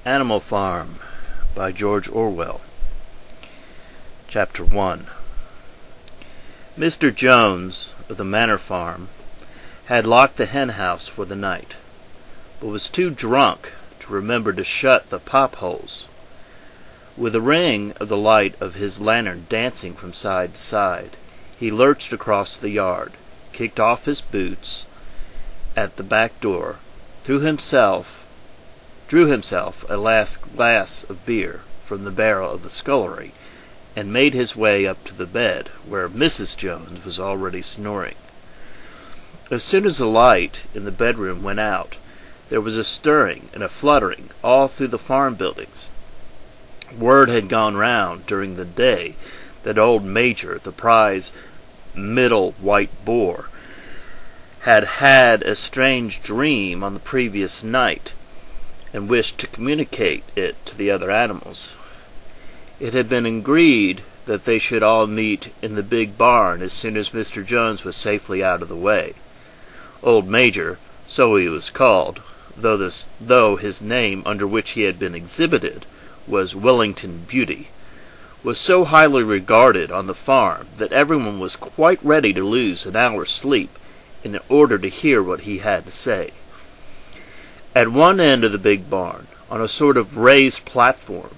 Animal Farm by George Orwell. Chapter 1. Mr. Jones of the Manor Farm had locked the hen house for the night, but was too drunk to remember to shut the pop-holes. With the ring of the light of his lantern dancing from side to side, he lurched across the yard, kicked off his boots at the back door, drew himself a last glass of beer from the barrel of the scullery, and made his way up to the bed, where Mrs. Jones was already snoring. As soon as the light in the bedroom went out, there was a stirring and a fluttering all through the farm buildings. Word had gone round during the day that old Major, the prize middle white boar, had had a strange dream on the previous night, and wished to communicate it to the other animals. It had been agreed that they should all meet in the big barn as soon as Mr. Jones was safely out of the way. Old Major, so he was called, though his name under which he had been exhibited was Wellington Beauty, was so highly regarded on the farm that everyone was quite ready to lose an hour's sleep in order to hear what he had to say. At one end of the big barn, on a sort of raised platform,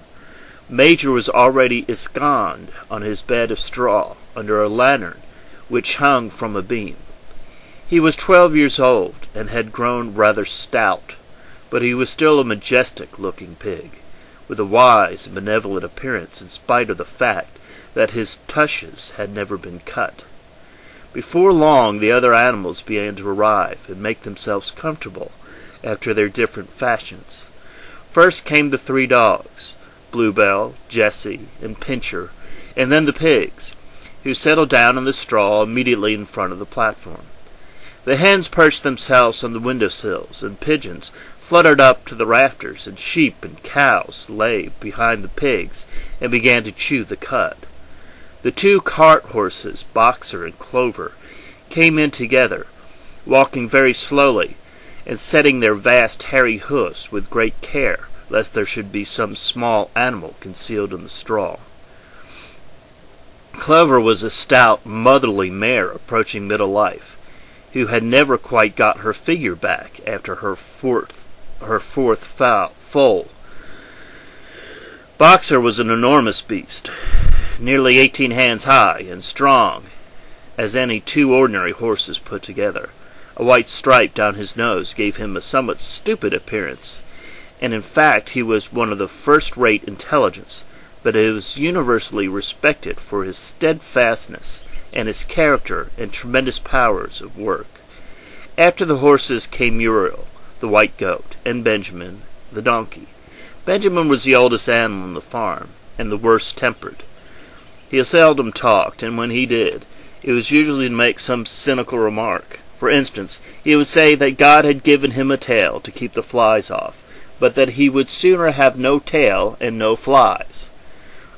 Major was already ensconced on his bed of straw under a lantern which hung from a beam. He was 12 years old and had grown rather stout, but he was still a majestic-looking pig, with a wise and benevolent appearance in spite of the fact that his tushes had never been cut. Before long the other animals began to arrive and make themselves comfortable after their different fashions. First came the 3 dogs, Bluebell, Jessie, and Pincher, and then the pigs, who settled down on the straw immediately in front of the platform. The hens perched themselves on the window-sills, and pigeons fluttered up to the rafters, and sheep and cows lay behind the pigs and began to chew the cud. The 2 cart horses, Boxer and Clover, came in together, walking very slowly, and setting their vast hairy hoofs with great care, lest there should be some small animal concealed in the straw. Clover was a stout, motherly mare approaching middle life, who had never quite got her figure back after her fourth foal. Boxer was an enormous beast, nearly 18 hands high and strong as any 2 ordinary horses put together. A white stripe down his nose gave him a somewhat stupid appearance, and in fact he was one of the first-rate intelligence, but he was universally respected for his steadfastness and his character and tremendous powers of work. After the horses came Muriel, the white goat, and Benjamin, the donkey. Benjamin was the oldest animal on the farm, and the worst-tempered. He seldom talked, and when he did, it was usually to make some cynical remark. For instance, he would say that God had given him a tail to keep the flies off, but that he would sooner have no tail and no flies.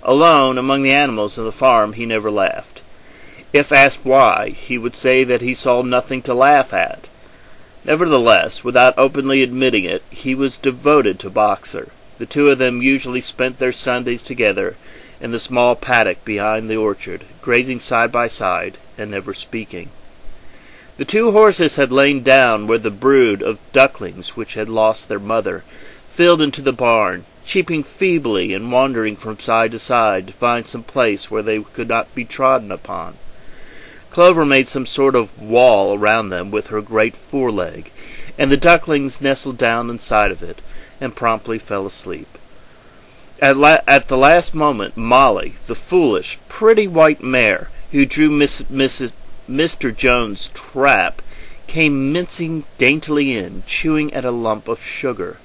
Alone among the animals of the farm he never laughed. If asked why, he would say that he saw nothing to laugh at. Nevertheless, without openly admitting it, he was devoted to Boxer. The 2 of them usually spent their Sundays together in the small paddock behind the orchard, grazing side by side and never speaking. The 2 horses had lain down where the brood of ducklings which had lost their mother filled into the barn, cheeping feebly and wandering from side to side to find some place where they could not be trodden upon. Clover made some sort of wall around them with her great foreleg, and the ducklings nestled down inside of it and promptly fell asleep. At the last moment, Molly, the foolish, pretty white mare who drew Mr. Jones' trap, came mincing daintily in, chewing at a lump of sugar.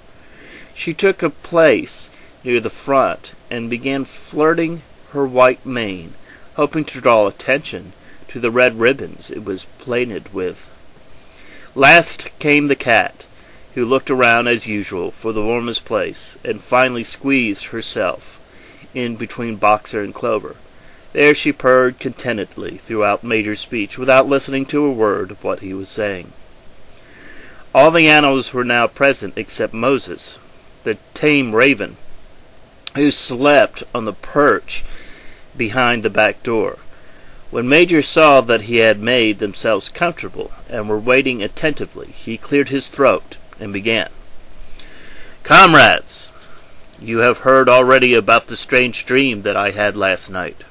She took a place near the front and began flirting her white mane, hoping to draw attention to the red ribbons it was plaited with. Last came the cat, who looked around as usual for the warmest place, and finally squeezed herself in between Boxer and Clover. There she purred contentedly throughout Major's speech, without listening to a word of what he was saying. All the animals were now present except Moses, the tame raven, who slept on the perch behind the back door. When Major saw that he had made themselves comfortable and were waiting attentively, he cleared his throat and began. "Comrades, you have heard already about the strange dream that I had last night.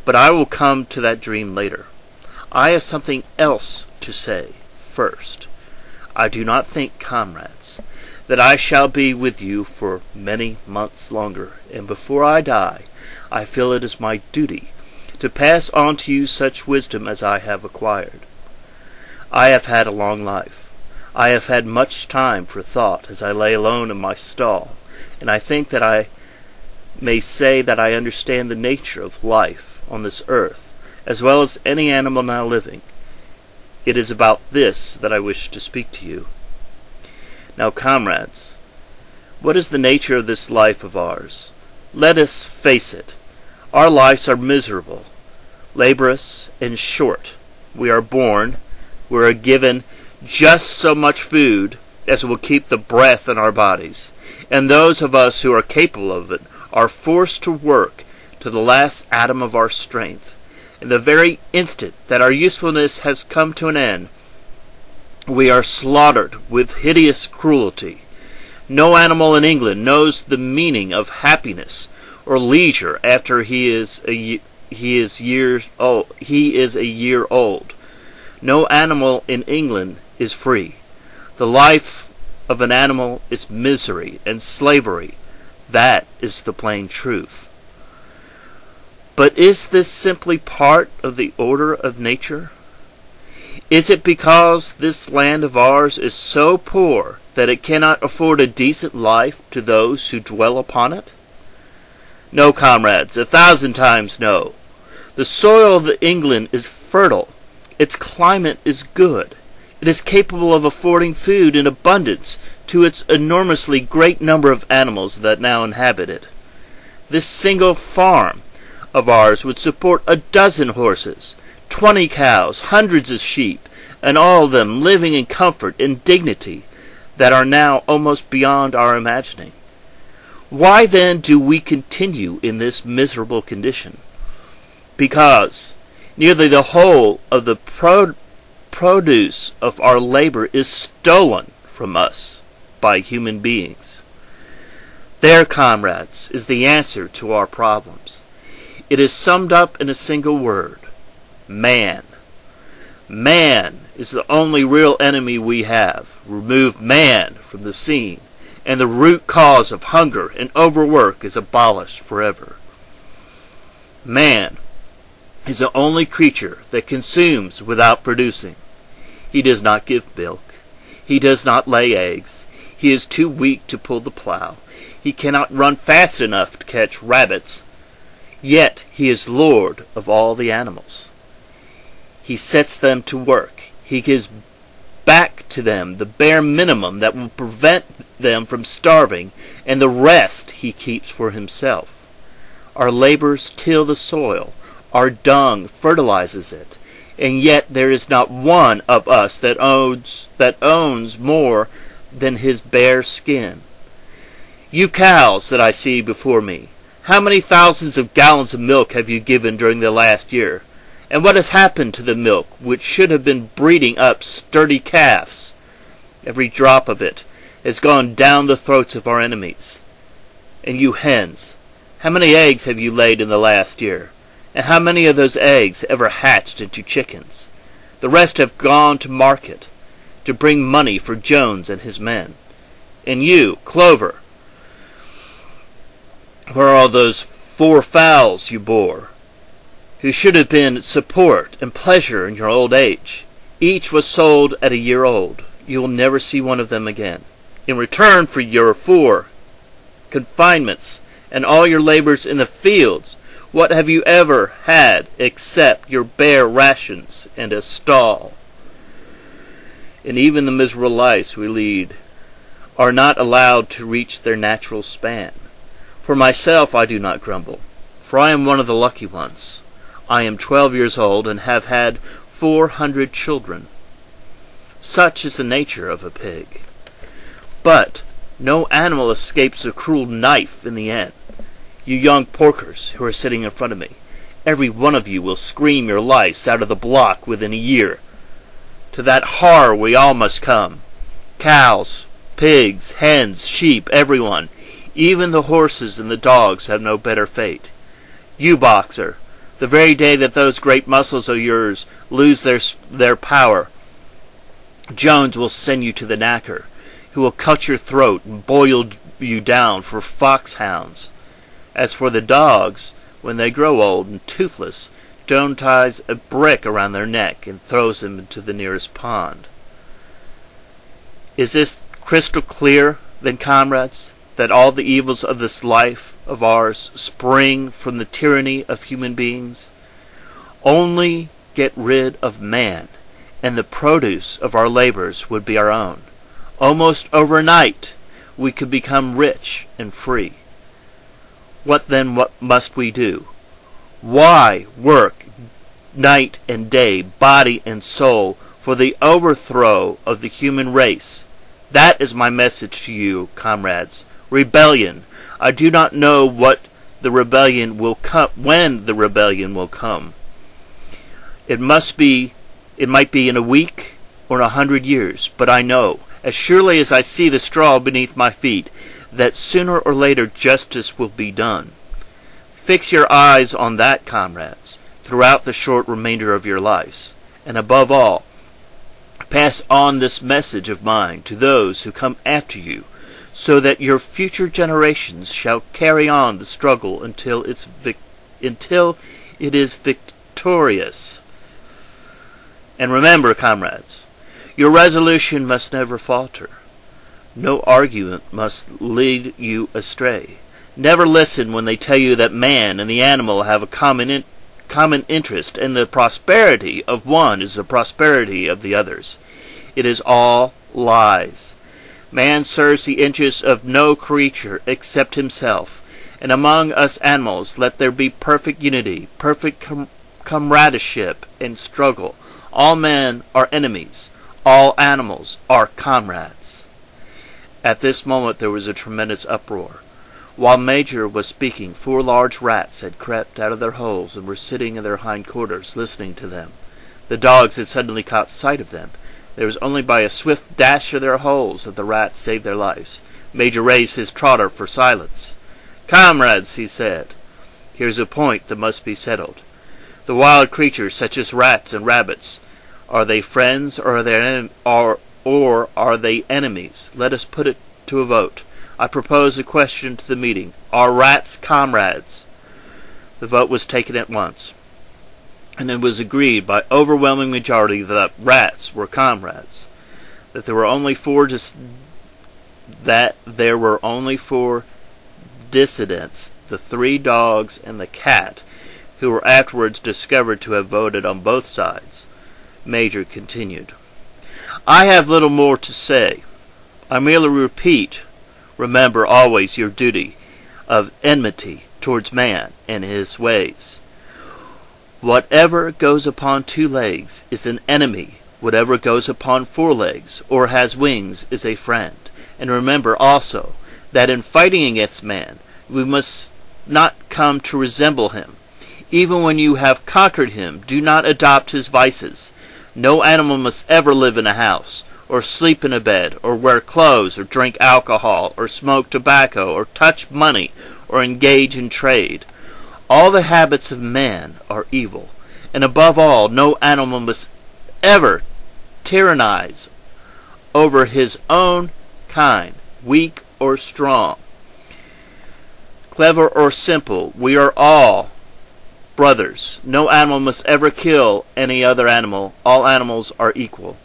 But I will come to that dream later. I have something else to say first. I do not think, comrades, that I shall be with you for many months longer, and before I die, I feel it is my duty to pass on to you such wisdom as I have acquired. I have had a long life. I have had much time for thought as I lay alone in my stall, and I think that I may say that I understand the nature of life on this earth, as well as any animal now living. It is about this that I wish to speak to you. Now, comrades, what is the nature of this life of ours? Let us face it. Our lives are miserable, laborious, and short. We are born, we are given just so much food as will keep the breath in our bodies, and those of us who are capable of it are forced to work to the last atom of our strength. In the very instant that our usefulness has come to an end, we are slaughtered with hideous cruelty. No animal in England knows the meaning of happiness or leisure after he is a year old. No animal in England is free. The life of an animal is misery and slavery. That is the plain truth. But is this simply part of the order of nature? Is it because this land of ours is so poor that it cannot afford a decent life to those who dwell upon it? No, comrades, 1,000 times no. The soil of England is fertile. Its climate is good. It is capable of affording food in abundance to its enormously great number of animals that now inhabit it. This single farm of ours would support 12 horses, 20 cows, hundreds of sheep, and all of them living in comfort and dignity that are now almost beyond our imagining. Why then do we continue in this miserable condition? Because nearly the whole of the produce of our labor is stolen from us by human beings. There, comrades, is the answer to our problems. It is summed up in a single word: man. Man is the only real enemy we have. Remove man from the scene, and the root cause of hunger and overwork is abolished forever. Man is the only creature that consumes without producing. He does not give milk. He does not lay eggs. He is too weak to pull the plow. He cannot run fast enough to catch rabbits. Yet he is lord of all the animals. He sets them to work. He gives back to them the bare minimum that will prevent them from starving, and the rest he keeps for himself. Our labors till the soil. Our dung fertilizes it, and yet there is not one of us that owns more than his bare skin. You cows that I see before me, how many thousands of gallons of milk have you given during the last year? And what has happened to the milk which should have been breeding up sturdy calves? Every drop of it has gone down the throats of our enemies. And you hens, how many eggs have you laid in the last year? And how many of those eggs ever hatched into chickens? The rest have gone to market, to bring money for Jones and his men. And you, Clover, where are all those 4 fowls you bore, who should have been support and pleasure in your old age? Each was sold at a year old. You will never see one of them again. In return for your 4 confinements and all your labors in the fields, what have you ever had except your bare rations and a stall? And even the miserable lives we lead are not allowed to reach their natural span. For myself I do not grumble, for I am one of the lucky ones. I am 12 years old and have had 400 children. Such is the nature of a pig. But No animal escapes a cruel knife in the end. You young porkers who are sitting in front of me, every one of you will scream your lives out of the block within a year. To that horror we all must come. Cows, pigs, hens, sheep, everyone, even the horses and the dogs have no better fate. You, boxer, the very day that those great muscles of yours lose their power, Jones will send you to the knacker, who will cut your throat and boil you down for foxhounds. As for the dogs, when they grow old and toothless, Jones ties a brick around their neck and throws them into the nearest pond. Is this crystal clear, then, comrades, that all the evils of this life of ours spring from the tyranny of human beings? Only get rid of man, and the produce of our labors would be our own. Almost overnight we could become rich and free. What must we do? Why work night and day, body and soul, for the overthrow of the human race? That is my message to you, comrades. Rebellion. I do not know when the rebellion will come. It might be in a week or in 100 years, but I know, as surely as I see the straw beneath my feet, that sooner or later justice will be done. Fix your eyes on that, comrades, throughout the short remainder of your lives, and above all, pass on this message of mine to those who come after you, so that your future generations shall carry on the struggle until it is victorious. And remember, comrades, your resolution must never falter. No argument must lead you astray. Never listen when they tell you that man and the animal have a common interest, and the prosperity of one is the prosperity of the others. It is all lies. Man serves the interests of no creature except himself, and among us animals let there be perfect unity, perfect comradeship and struggle. All men are enemies. All animals are comrades. At this moment there was a tremendous uproar. While Major was speaking, 4 large rats had crept out of their holes and were sitting in their hind quarters, listening to them. The dogs had suddenly caught sight of them. It was only by a swift dash of their holes that the rats saved their lives. Major raised his trotter for silence. "Comrades," he said, "here's a point that must be settled. The wild creatures, such as rats and rabbits, are they friends or are they enemies? Let us put it to a vote. I propose a question to the meeting. Are rats comrades?" The vote was taken at once, and it was agreed by overwhelming majority that rats were comrades. That there were only 4 dissidents, the 3 dogs and the cat, who were afterwards discovered to have voted on both sides. Major continued, "I have little more to say. I merely repeat, remember always your duty of enmity towards man and his ways. Whatever goes upon 2 legs is an enemy. Whatever goes upon 4 legs or has wings is a friend. And remember also that in fighting against man, we must not come to resemble him. Even when you have conquered him, do not adopt his vices. No animal must ever live in a house, or sleep in a bed, or wear clothes, or drink alcohol, or smoke tobacco, or touch money, or engage in trade. All the habits of man are evil, and above all, no animal must ever tyrannize over his own kind, weak or strong, clever or simple. We are all brothers. No animal must ever kill any other animal. All animals are equal."